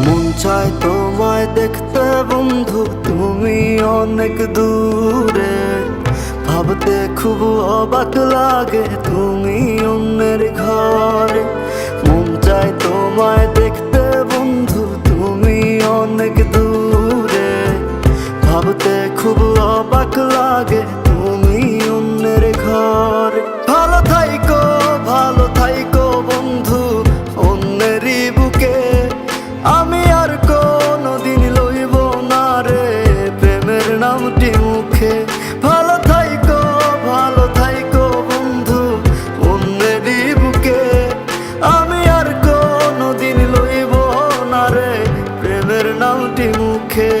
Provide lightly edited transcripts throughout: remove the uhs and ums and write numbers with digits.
মন চায় তোমায় দেখতে বন্ধু, তুমি অনেক দূরে। ভাবতে খুব অবাক লাগে তুমি অন্যের ঘরে। মন চায় তোমায় দেখতে বন্ধু, তুমি অনেক দূরে। ভাবতে খুব অবাক লাগে তুমি অন্যের ঘরে। ভালো থাইকো বন্ধু অন্যেরই বুকে। আমি আর কোনোদিন লইব না রে প্রেমের নামটি মুখে। ভালো থাইকো বন্ধু অন্যেরই বুকে। আমি আর কোনোদিন লইব না রে প্রেমের নামটি মুখে।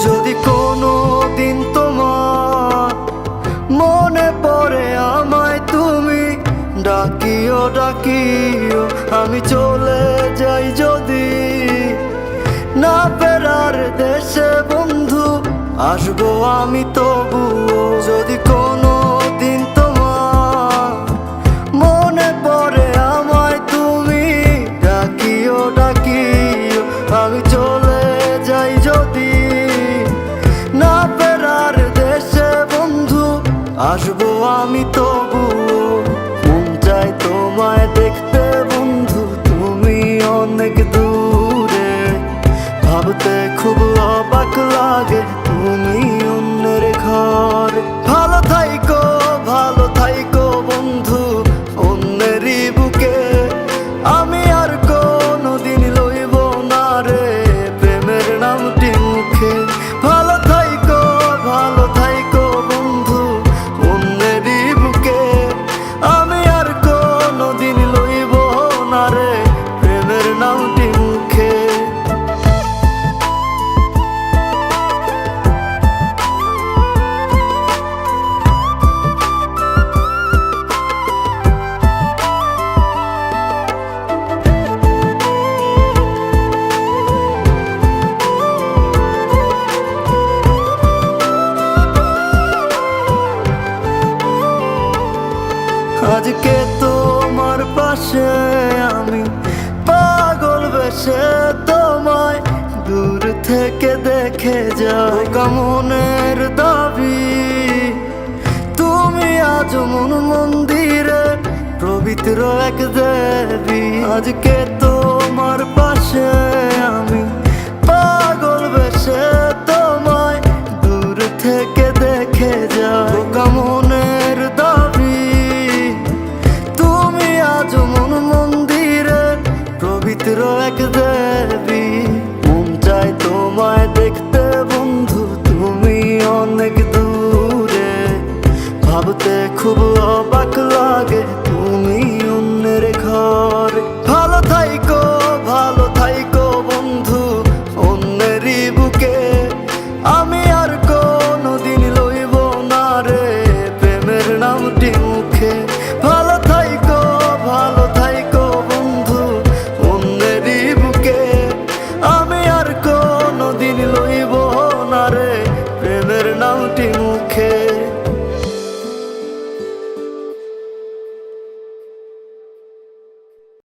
যদি কোনো দিন তোমার মনে পড়ে আমায় তুমি ডাকিও আমি চলে যাই যদি। না ফেরার দেশে বন্ধু আসবো আমি তবুও। যদি কোনো দিন তোমার মনে পড়ে আমায় তুমি ডাকিও আমি চলে যাই যদি। না ফেরার দেশে বন্ধু আসবো আমি তবুও। মন চায় তোমায় দেখতে বন্ধু, তুমি অনেক দূরে। ভাবতে খুব অবাক লাগে তুমি অন্যের ঘরে। ভালো থাইকো বন্ধু অন্যেরই বুকে। আমি আর কোনোদিন লইব না রে প্রেমের নামটি মুখে। ভালো থাইকো বন্ধু অন্যেরই বুকে। আমি আর কোনোদিন লইব না রে প্রেমের নামটি মুখে। আজকে তোমার পাশে আমি পাগল বেশে তোমায় দূর থেকে দেখে যাই। মনের দাবি তুমি আজ মন মন্দিরে পবিত্র এক দেবী। আজকে তোমার পাশে আমি পাগল বেশে তোমায় দূর থেকে দেখে যাই। মনের দাবি তুমি আজ মন মন্দিরে পবিত্র এক দেবী। মন চায় তোমায় দেখতে বন্ধু, তুমি অনেক দূরে। ভাবতে খুব অবাক লাগে